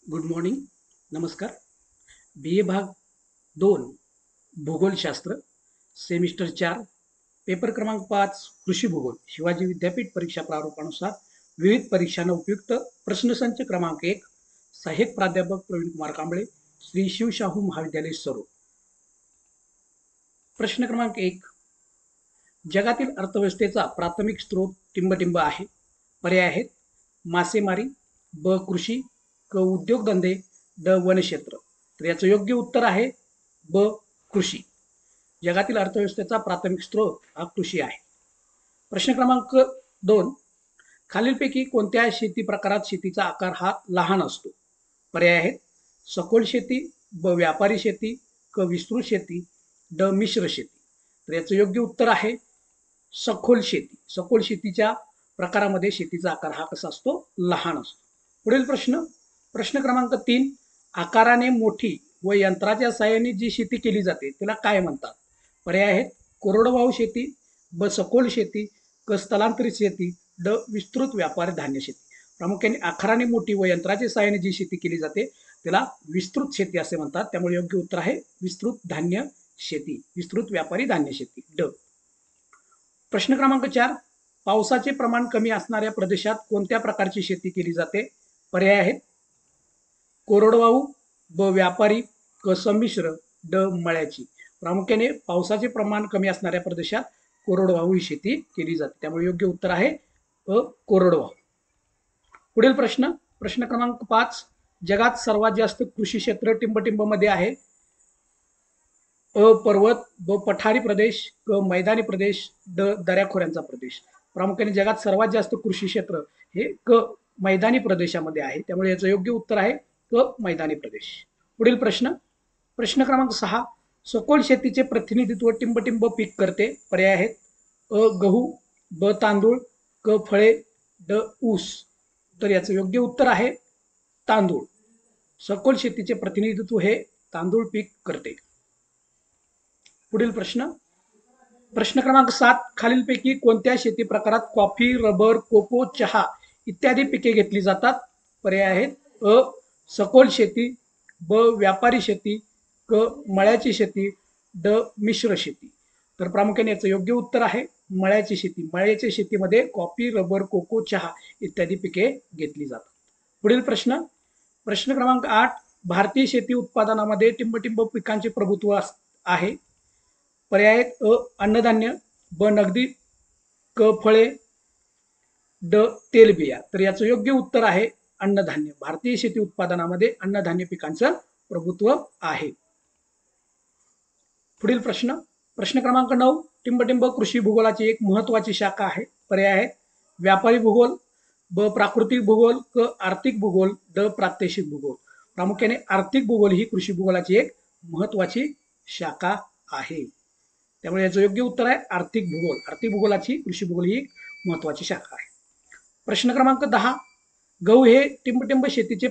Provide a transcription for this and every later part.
Good morning. नमस्कार. बी ए भाग 2 भूगोलशास्त्र semester 4 paper क्रमांक 5 कृषी भूगोल शिवाजी विद्यापीठ परीक्षा प्रारूपानुसार विविध परीक्षांना उपयुक्त प्रश्नसंच क्रमांक 1 सहाय्यक प्राध्यापक प्रवीण कुमार कांबळे श्री शिवशाहू महाविद्यालय सरोद. प्रश्न क्रमांक 1. जगातील अर्थव्यवस्थेचा प्राथमिक स्रोत टिंबटिंब आहे. पर्याय आहेत मासेमारी, ब कृषी, क उद्योगधंदे, ड वनक्षेत्र. तर याचं योग्य उत्तर आहे ब कृषी. जगातील अर्थव्यवस्थेचा प्राथमिक स्रोत हा कृषी आहे. प्रश्न क्रमांक 2. खालीलपैकी कोणत्या शेती प्रकारात शेतीचा आकार हा लहान असतो? पर्याय आहेत सखोल शेती, ब व्यापारी शेती, क विस्तृत शेती, ड मिश्र शेती. तर याचं योग्य उत्तर आहे सखोल शेती. सखोल शेतीच्या प्रकारामध्ये शेतीचा आकार हा कसा असतो? लहान असतो. पुढील प्रश्न प्रश्न क्रमांक 3. आकाराने मोठी व यंत्राच्या साहाय्याने जी शेती केली जाते त्याला काय म्हणतात? पर्याय आहेत कोरडवाहू शेती, ब सखोल शेती, क स्थलांतरित शेती, ड विस्तृत व्यापारी धान्य शेती. प्रामुख्याने आकाराने मोठी व यंत्राच्या साहाय्याने जी शेती केली जाते त्याला विस्तृत शेती असे म्हणतात. त्यामुळे योग्य उत्तर आहे विस्तृत धान्य शेती, विस्तृत व्यापारी धान्य शेती, ड. प्रश्न क्रमांक 4. पावसाचे प्रमाण कमी असणाऱ्या प्रदेशात कोणत्या प्रकारची शेती केली जाते? पर्याय आहेत कोरडवाहू, ब व्यापारी, क संमिश्र, ड मळ्याची. प्रामुख्याने पावसाचे प्रमाण कमी असणाऱ्या प्रदेशात कोरडवाहू ही शेती केली जाते. त्यामुळे योग्य उत्तर आहे अ कोरडवाहू. पुढील प्रश्न प्रश्न क्रमांक 5. जगात सर्वात जास्त कृषी क्षेत्र टिंबटिंब मध्ये आहे. अ पर्वत, ब पठारी प्रदेश, क मैदानी प्रदेश, ड दऱ्याखोऱ्यांचा प्रदेश. प्रामुख्याने जगात सर्वात जास्त कृषी क्षेत्र हे क मैदानी प्रदेशामध्ये आहे. त्यामुळे याचं योग्य उत्तर आहे क मैदानी प्रदेश. पुढील प्रश्न प्रश्न क्रमांक 6. सखोल शेतीचे प्रतिनिधित्व टिंबटिंब पीक करते. पर्याय आहेत अ गहू, ब तांदूळ, क फळे, ड ऊस. तर याचं योग्य उत्तर आहे तांदूळ. सखोल शेतीचे प्रतिनिधित्व हे तांदूळ पीक करते. पुढील प्रश्न प्रश्न क्रमांक 7. खालीलपैकी कोणत्या शेती प्रकारात कॉफी, रबर, कोको, चहा इत्यादी पिके घेतली जातात? पर्याय आहेत अ सखोल शेती, ब व्यापारी शेती, क मळ्याची शेती, ड मिश्र शेती. तर प्रामुख्याने याचं योग्य उत्तर आहे मळ्याची शेती. मळ्याच्या शेतीमध्ये कॉफी, रबर, कोको, चहा इत्यादी पिके घेतली जातात. पुढील प्रश्न प्रश्न क्रमांक 8. भारतीय शेती उत्पादनामध्ये टिंबटिंब पिकांचे प्रभुत्व आहे. पर्याय आहेत अ अन्नधान्य, ब नगदी, क फळे, ड तेलबिया. तर याचं योग्य उत्तर आहे अन्नधान्य. भारतीय शेती उत्पादनामध्ये अन्नधान्य पिकांचं प्रभुत्व आहे. पुढील प्रश्न प्रश्न क्रमांक 9. टिंबटिंब कृषी भूगोलाची एक महत्वाची शाखा आहे. पर्याय आहेत व्यापारी भूगोल, ब प्राकृतिक भूगोल, क आर्थिक भूगोल, ड प्रात्यक्षिक भूगोल. प्रामुख्याने आर्थिक भूगोल ही कृषी भूगोलाची एक महत्वाची शाखा आहे. त्यामुळे याचं योग्य उत्तर आहे आर्थिक भूगोल. आर्थिक भूगोलाची कृषी भूगोल ही एक महत्वाची शाखा आहे. प्रश्न क्रमांक 10. गहू हे टिंबटिंब शेतीचे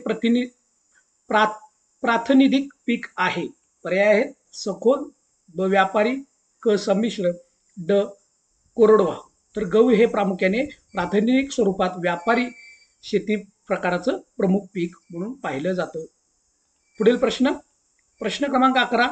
प्रातिनिधिक पीक आहे. पर्याय आहेत सखोल, ब व्यापारी, क संमिश्र, ड कोरडवाहू. तर गहू हे प्रामुख्याने प्रातिनिधिक स्वरूपात व्यापारी शेती प्रकाराचं प्रमुख पीक म्हणून पाहिलं जातं. पुढील प्रश्न प्रश्न क्रमांक 11.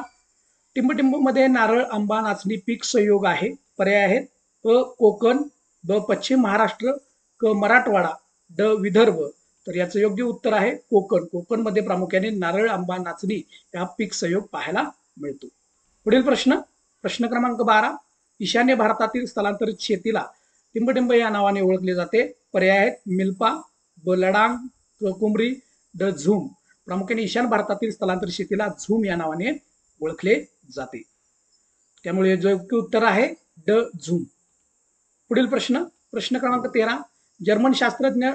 टिंबटिंबमध्ये नारळ, आंबा, नाचणी पीक संयोग आहे. पर्याय आहेत अ कोकण, ब पश्चिम महाराष्ट्र, क मराठवाडा, ड विदर्भ. तर याचं योग्य उत्तर आहे कोकण. कोकणमध्ये प्रामुख्याने नारळ, आंबा, नाचणी या पीक संयोग पाहायला मिळतो. पुढील प्रश्न प्रश्न क्रमांक 12. ईशान्य भारतातील स्थलांतरित शेतीला टिंबटिंब या नावाने ओळखले जाते. पर्याय आहेत मिल्पा, ब लडांग, क कुमरी, ड झूम. प्रामुख्याने ईशान्य भारतातील स्थलांतरित शेतीला झूम या नावाने ओळखले जाते. त्यामुळे योग्य उत्तर आहे ड झूम. पुढील प्रश्न प्रश्न क्रमांक 13. जर्मन शास्त्रज्ञ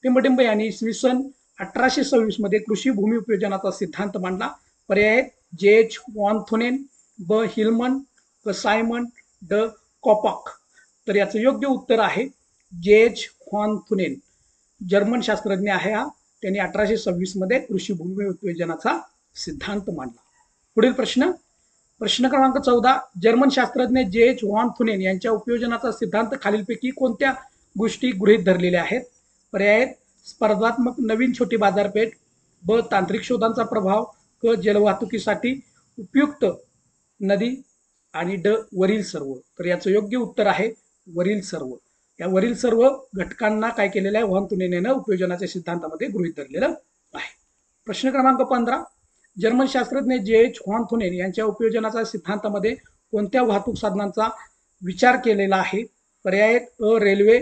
टिंबटिंब यांनी इसवी सन 1826 मध्ये कृषी भूमी उपयोजनाचा सिद्धांत मांडला. पर्याय आहेत जे एच वॉन थोनेन, ब हिलमन, क सायमन, ड कॉपॉक. तर याचं योग्य उत्तर आहे जे एच वॉन थोनेन. जर्मन शास्त्रज्ञ आहे हा. त्यांनी 1826 मध्ये कृषी भूमी उपयोजनाचा सिद्धांत मांडला. पुढील प्रश्न प्रश्न क्रमांक 14. जर्मन शास्त्रज्ञ जे एच वॉन थुनेन यांच्या उपयोजनाचा सिद्धांत खालीलपैकी कोणत्या गोष्टी गृहीत धरलेल्या आहेत? पर्याय आहेत स्पर्धात्मक नवीन छोटी बाजारपेठ, ब तांत्रिक शोधांचा प्रभाव, क जलवाहतुकीसाठी उपयुक्त नदी आणि ड वरील सर्व. तर याचं योग्य उत्तर आहे वरील सर्व. या वरील सर्व घटकांना काय केलेलं आहे, व्हॉन तुनेनं उपयोजनाच्या सिद्धांतामध्ये गृहीत धरलेलं आहे. प्रश्न क्रमांक 15. जर्मन शास्त्रज्ञ जे.एच. व्हॉन थुनेन यांच्या उपयोजनाच्या सिद्धांतामध्ये कोणत्या वाहतूक साधनांचा विचार केलेला आहे? पर्याय अ रेल्वे,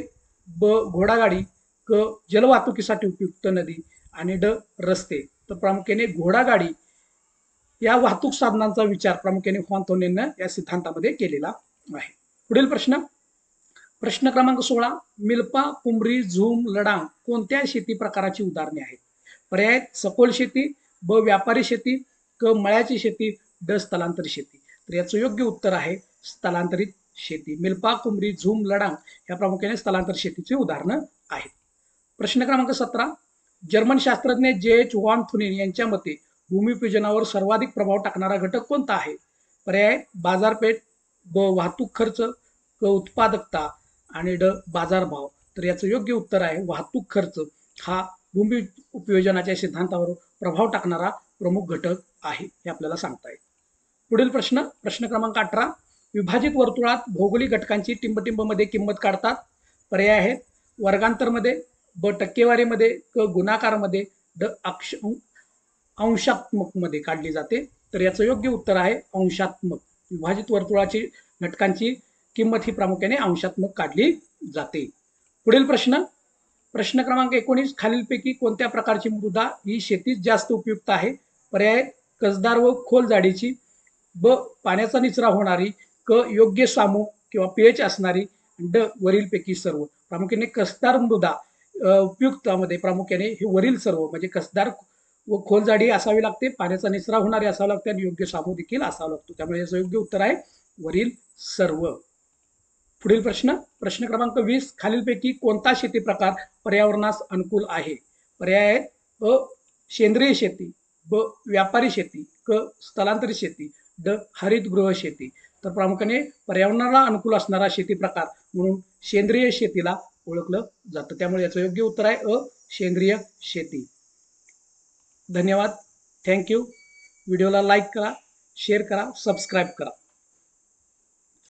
ब घोडागाडी, क जलवाहतुकीसाठी उपयुक्त नदी आणि ड रस्ते. तर प्रामुख्याने घोडागाडी या वाहतूक साधनांचा विचार प्रामुख्याने व्हॉन थुनेननं या सिद्धांतामध्ये केलेला आहे. पुढील प्रश्न. प्रश्न क्रमांक 16. मिल्पा, कुंबरी, झूम, लडांग कोणत्या शेती प्रकाराची उदाहरणे आहेत? पर्याय सखोल शेती, ब व्यापारी शेती, क मळ्याची शेती, ड स्थलांतरित शेती. तर याचं योग्य उत्तर आहे स्थलांतरित शेती. मिल्पा, कुंबरी, झूम, लडांग या प्रामुख्याने स्थलांतरित शेतीची उदाहरणं आहेत. प्रश्न क्रमांक 17. जर्मन शास्त्रज्ञ जे.एच. व्हॉन थुनेन यांच्या मते भूमिपूजनावर सर्वाधिक प्रभाव टाकणारा घटक कोणता आहे? पर्याय बाजारपेठ, ब वाहतूक खर्च, क उत्पादकता आणि ड बाजारभाव. तर याचं योग्य उत्तर आहे वाहतूक खर्च हा भूमी उपयोजनाच्या सिद्धांतावर प्रभाव टाकणारा प्रमुख घटक आहे हे आपल्याला सांगता येईल. पुढील प्रश्न. प्रश्न क्रमांक 18. विभाजित वर्तुळात भौगोलिक घटकांची टिंबटिंबमध्ये किंमत काढतात. पर्याय आहेत वर्गांतरमध्ये, ब टक्केवारीमध्ये, क गुणाकारमध्ये, ड अंशात्मकमध्ये काढली जाते. तर याचं योग्य उत्तर आहे अंशात्मक. विभाजित वर्तुळाची घटकांची किंमत ही प्रामुख्याने अंशात्मक काढली जाते. पुढील प्रश्न. प्रश्न क्रमांक 19. खालीलपैकी कोणत्या प्रकारची मृदा ही शेतीत जास्त उपयुक्त आहे? पर्याय कसदार व खोल जाडीची, ब पाण्याचा निचरा होणारी, क योग्य सामू किंवा पीएच असणारी, ड वरीलपैकी सर्व. प्रामुख्याने कसदार मृदा उपयुक्तामध्ये प्रामुख्याने हे वरील सर्व म्हणजे कसदार व खोल जाडी असावी लागते, पाण्याचा निचरा होणारी असावी लागते आणि योग्य सामू देखील असावा लागतो. त्यामुळे याचं योग्य उत्तर आहे वरील सर्व. पुढील प्रश्न. प्रश्न क्रमांक 20. खालीलपैकी कोणता शेती प्रकार पर्यावरणास अनुकूल आहे? पर्याय आहेत अ सेंद्रिय शेती, ब व्यापारी शेती, क स्थलांतरित शेती, ड हरितगृह शेती. तर प्रामुख्याने पर्यावरणाला अनुकूल असणारा शेती प्रकार म्हणून सेंद्रिय शेतीला ओळखलं जातं. त्यामुळे याचं योग्य उत्तर आहे अ सेंद्रिय शेती. धन्यवाद. थँक्यू. व्हिडिओला लाईक करा, शेअर करा, सबस्क्राईब करा.